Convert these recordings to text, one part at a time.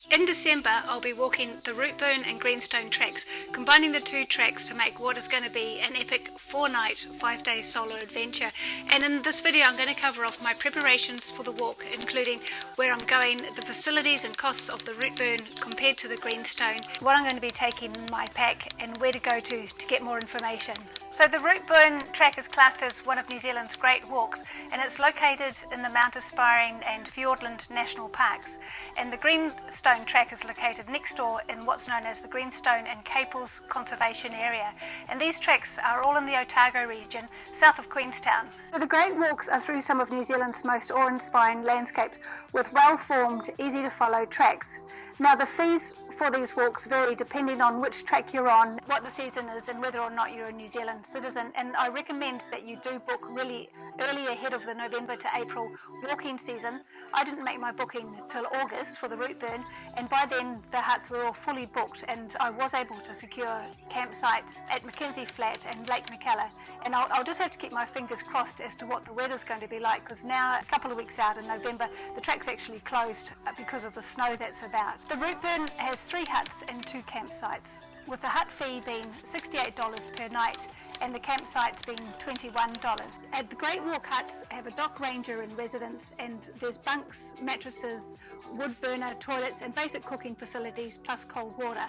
In December, I'll be walking the Routeburn and Greenstone Tracks, combining the two tracks to make what is going to be an epic 4-night, 5-day solo adventure. And in this video, I'm going to cover off my preparations for the walk, including where I'm going, the facilities and costs of the Routeburn compared to the Greenstone, what I'm going to be taking in my pack, and where to go to get more information. So the Routeburn track is classed as one of New Zealand's great walks, and it's located in the Mount Aspiring and Fiordland National Parks. And the Greenstone Track is located next door in what's known as the Greenstone and Caples Conservation Area. And these tracks are all in the Otago region, south of Queenstown. So the great walks are through some of New Zealand's most awe-inspiring landscapes with well-formed, easy-to-follow tracks. Now the fees for these walks vary depending on which track you're on, what the season is, and whether or not you're a New Zealand citizen. And I recommend that you do book really early ahead of the November to April walking season. I didn't make my booking till August for the Routeburn, and by then the huts were all fully booked, and I was able to secure campsites at Mackenzie Flat and Lake Mackellar. And I'll just have to keep my fingers crossed as to what the weather's going to be like, because now, a couple of weeks out in November, the track's actually closed because of the snow that's about. The Routeburn has 3 huts and 2 campsites, with the hut fee being $68 per night and the campsites being $21. At the Great Walk huts have a dock ranger in residence, and there's bunks, mattresses, wood burner, toilets and basic cooking facilities plus cold water.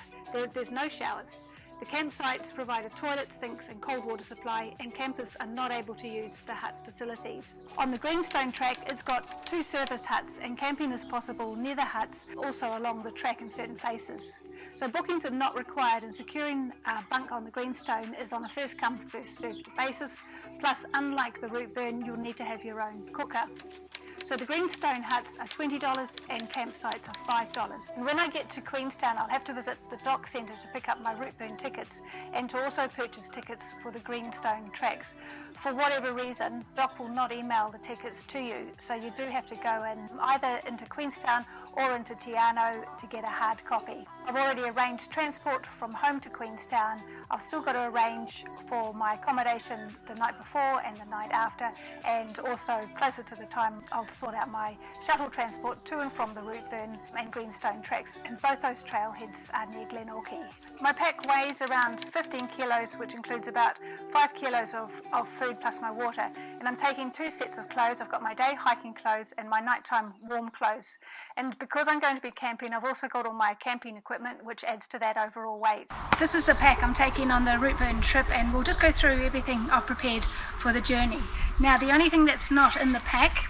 There's no showers. The campsites provide a toilet, sinks and cold water supply, and campers are not able to use the hut facilities. On the Greenstone track, it's got 2 serviced huts, and camping is possible near the huts, also along the track in certain places. So bookings are not required, and securing a bunk on the Greenstone is on a first come first served basis. Plus, unlike the Routeburn, you'll need to have your own cooker. So the Greenstone huts are $20 and campsites are $5. And when I get to Queenstown, I'll have to visit the dock centre to pick up my Routeburn tickets and to also purchase tickets for the Greenstone tracks. For whatever reason, dock will not email the tickets to you, so you do have to go in either into Queenstown or into Te Anau to get a hard copy. I've already arranged transport from home to Queenstown. I've still got to arrange for my accommodation the night before and the night after, and also closer to the time I'll sort out my shuttle transport to and from the Routeburn and Greenstone tracks, and both those trailheads are near Glenorchy. My pack weighs around 15 kilos, which includes about 5 kilos of food plus my water, and I'm taking 2 sets of clothes. I've got my day hiking clothes and my nighttime warm clothes. And because I'm going to be camping, I've also got all my camping equipment, which adds to that overall weight. This is the pack I'm taking on the Routeburn trip, and we'll just go through everything I've prepared for the journey. Now, the only thing that's not in the pack,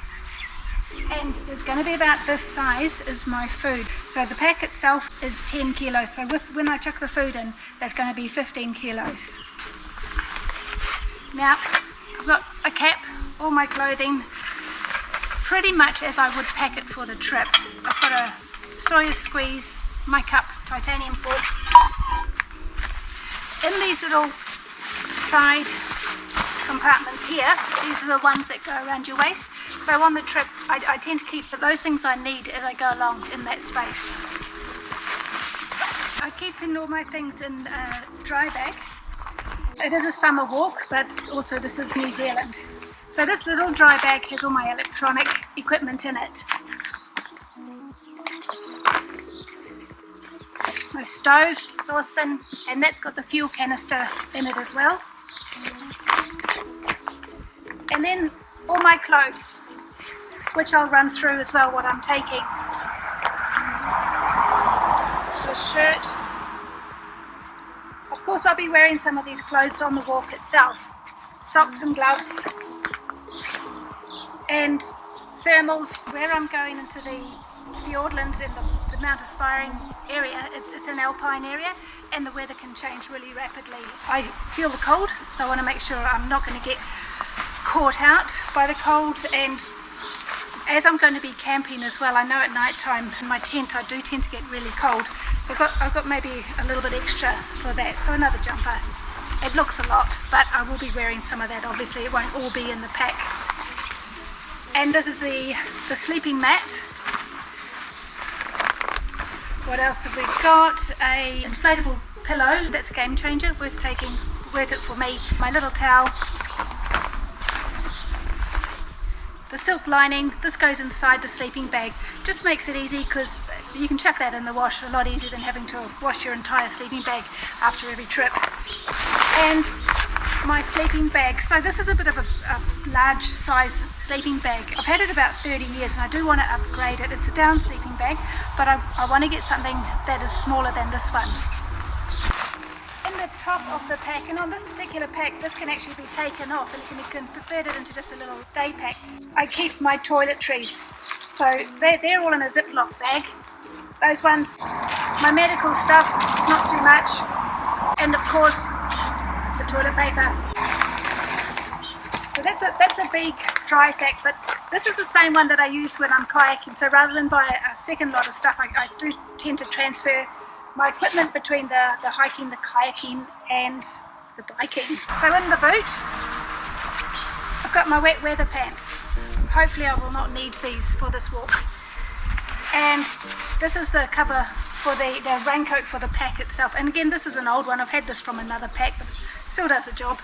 and it's going to be about this size, is my food. So the pack itself is 10 kilos, so when I chuck the food in, that's going to be 15 kilos. Now, I've got a cap, all my clothing, pretty much as I would pack it for the trip. I've got a soya squeeze, my cup, titanium fork. In these little side compartments here, these are the ones that go around your waist. So on the trip, I tend to keep those things I need as I go along in that space. I keep in all my things in a dry bag. It is a summer walk, but also this is New Zealand. So this little dry bag has all my electronic equipment in it. My stove, saucepan, and that's got the fuel canister in it as well. And then all my clothes, which I'll run through as well what I'm taking. So a shirt. Of course I'll be wearing some of these clothes on the walk itself. Socks and gloves. And thermals. Where I'm going into the Fiordland and the Mount Aspiring area, it's an alpine area, and the weather can change really rapidly. I feel the cold, so I want to make sure I'm not going to get caught out by the cold. And as I'm going to be camping as well, I know at night time in my tent I do tend to get really cold, so I've got maybe a little bit extra for that. So another jumper. It looks a lot, but I will be wearing some of that. Obviously it won't all be in the pack. And this is the sleeping mat. What else have we got? A inflatable pillow. That's a game changer, worth it for me. My little towel. The silk lining, this goes inside the sleeping bag. Just makes it easy because You can chuck that in the wash, a lot easier than having to wash your entire sleeping bag after every trip. And my sleeping bag, so this is a bit of a large size sleeping bag. I've had it about 30 years and I do want to upgrade it. It's a down sleeping bag, but I want to get something that is smaller than this one. In the top of the pack, and on this particular pack, this can actually be taken off and you can convert it into just a little day pack. I keep my toiletries, so they're all in a Ziploc bag. Those ones, my medical stuff, not too much, and of course the toilet paper. So that's a big dry sack, but this is the same one that I use when I'm kayaking. So rather than buy a second lot of stuff, I do tend to transfer my equipment between the hiking, the kayaking and the biking. So in the boot, I've got my wet weather pants. Hopefully I will not need these for this walk. And this is the cover for the raincoat for the pack itself. And again, this is an old one. I've had this from another pack, but it still does a job.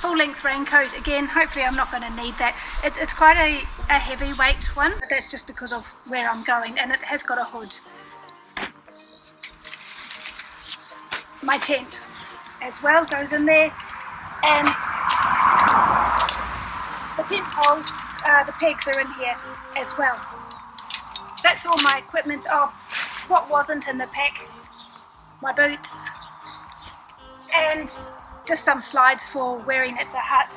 Full length raincoat. Again, hopefully I'm not going to need that. It's quite a heavyweight one, but that's just because of where I'm going, and it has got a hood. My tent as well goes in there, and the tent poles, the pegs are in here as well. That's all my equipment. Oh, what wasn't in the pack, my boots, and just some slides for wearing at the hut.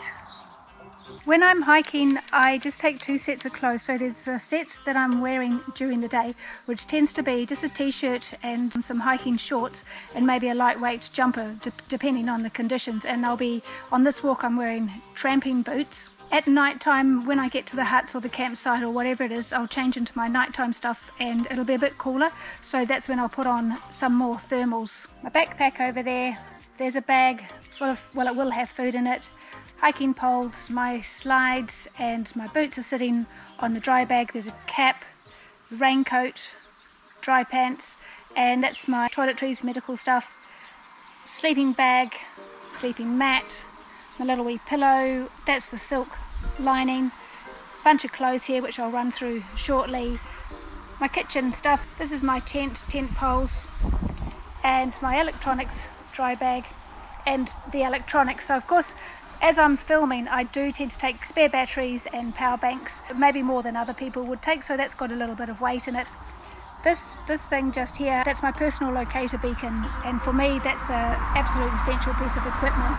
When I'm hiking, I just take 2 sets of clothes. So there's a set that I'm wearing during the day, which tends to be just a t-shirt and some hiking shorts and maybe a lightweight jumper, depending on the conditions. And I'll be, on this walk, I'm wearing tramping boots. At night time, when I get to the huts or the campsite or whatever it is, I'll change into my nighttime stuff and it'll be a bit cooler. So that's when I'll put on some more thermals. My backpack over there, there's a bag full of, well, it will have food in it. Hiking poles, my slides, and my boots are sitting on the dry bag. There's a cap, raincoat, dry pants, and that's my toiletries, medical stuff, sleeping bag, sleeping mat, my little wee pillow, that's the silk lining, bunch of clothes here which I'll run through shortly, my kitchen stuff. This is my tent poles, and my electronics dry bag, and the electronics. So of course, as I'm filming, I do tend to take spare batteries and power banks, maybe more than other people would take, so that's got a little bit of weight in it. This thing just here, that's my personal locator beacon, and for me that's an absolute essential piece of equipment.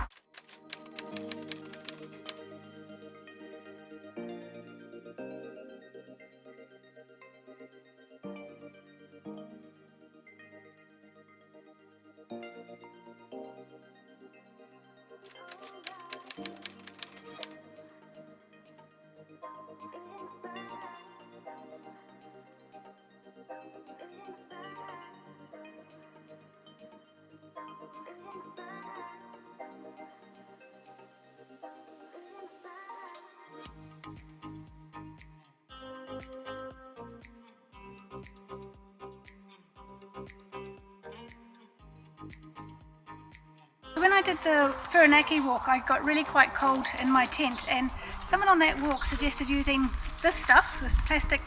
When I did the Whirinaki walk, I got really quite cold in my tent, and someone on that walk suggested using this stuff, this plastic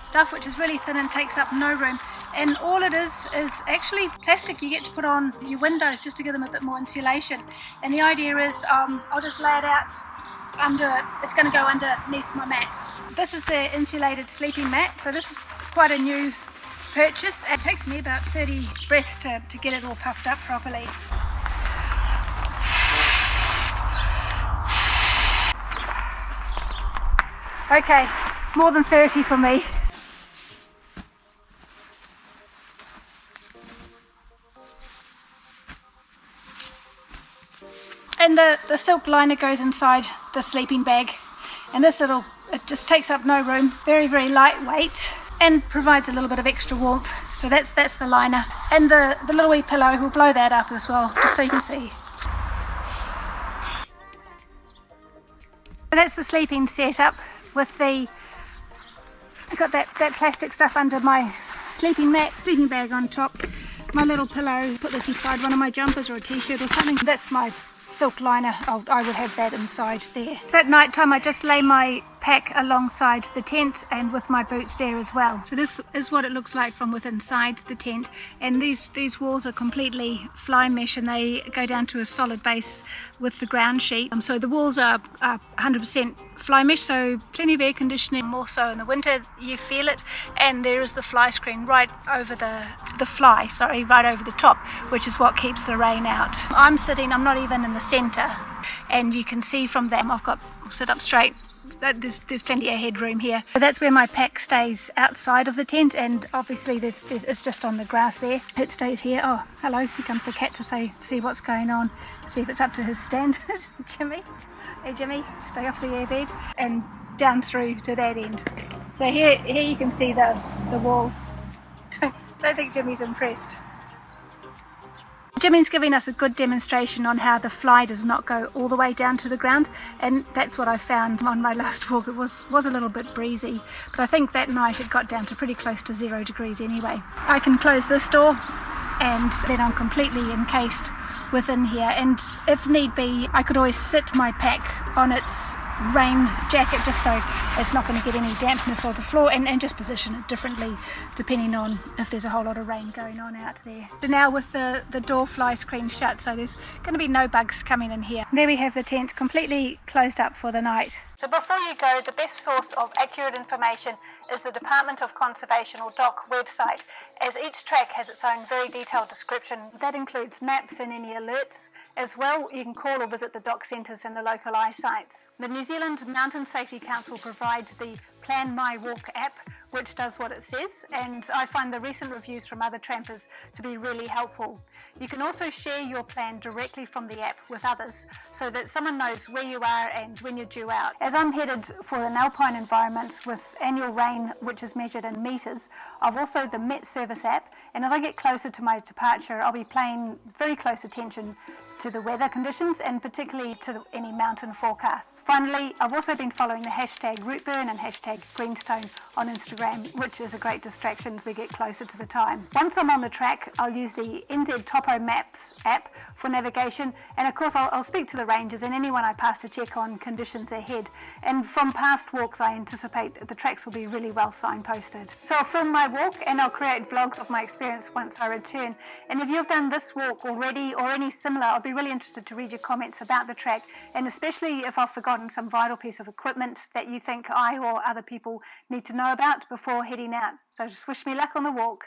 stuff, which is really thin and takes up no room. And all it is actually plastic you get to put on your windows just to give them a bit more insulation. And the idea is I'll just lay it out under, it's going to go underneath my mat. This is the insulated sleeping mat, so this is quite a new purchase. It takes me about 30 breaths to get it all puffed up properly. Okay, more than 30 for me. And the silk liner goes inside the sleeping bag, and this it just takes up no room, very, very lightweight, and provides a little bit of extra warmth. So that's the liner, and the little wee pillow will blow that up as well, just so you can see. So that's the sleeping setup with I've got that plastic stuff under my sleeping mat, sleeping bag on top, my little pillow, put this inside one of my jumpers or a t-shirt or something. That's my silk liner, I would have that inside there. At night time I just lay my pack alongside the tent and with my boots there as well. So this is what it looks like from within inside the tent, and these walls are completely fly mesh and they go down to a solid base with the ground sheet. So the walls are 100% fly mesh, so plenty of air conditioning, more so in the winter you feel it, and there is the fly screen right over right over the top, which is what keeps the rain out. I'm not even in the center, and you can see from that I'll sit up straight. There's plenty of headroom here. So that's where my pack stays, outside of the tent, and obviously it's just on the grass there. It stays here. Oh, hello, here comes the cat to see what's going on, see if it's up to his standard. Jimmy, hey Jimmy, stay off the airbed, and down through to that end. So here you can see the walls. Don't think Jimmy's impressed. Jimmy's giving us a good demonstration on how the fly does not go all the way down to the ground, and that's what I found on my last walk. It was a little bit breezy, but I think that night it got down to pretty close to 0 degrees anyway. I can close this door and then I'm completely encased within here, and if need be I could always sit my pack on its rain jacket just so it's not going to get any dampness on the floor, and just position it differently depending on if there's a whole lot of rain going on out there. So now with the door fly screen shut, so there's going to be no bugs coming in here. There we have the tent completely closed up for the night. So before you go, the best source of accurate information is the Department of Conservation, or DOC, website, as each track has its own very detailed description. That includes maps and any alerts. As well, you can call or visit the DOC centres and the local eyesites. The New Zealand Mountain Safety Council provides the Plan My Walk app, which does what it says, and I find the recent reviews from other trampers to be really helpful. You can also share your plan directly from the app with others so that someone knows where you are and when you're due out. As I'm headed for an alpine environment with annual rain, which is measured in metres, I've also the Met Service app, and as I get closer to my departure, I'll be paying very close attention to the weather conditions and particularly to any mountain forecasts. Finally, I've also been following the hashtag Routeburn and hashtag Greenstone on Instagram, which is a great distraction as we get closer to the time. Once I'm on the track, I'll use the NZ Topo Maps app for navigation, and of course I'll speak to the rangers and anyone I pass to check on conditions ahead. And from past walks, I anticipate that the tracks will be really well signposted. So I'll film my walk and I'll create vlogs of my experience once I return. And if you've done this walk already or any similar, I'll be really interested to read your comments about the track, and especially if I've forgotten some vital piece of equipment that you think I or other people need to know about before heading out. So just wish me luck on the walk.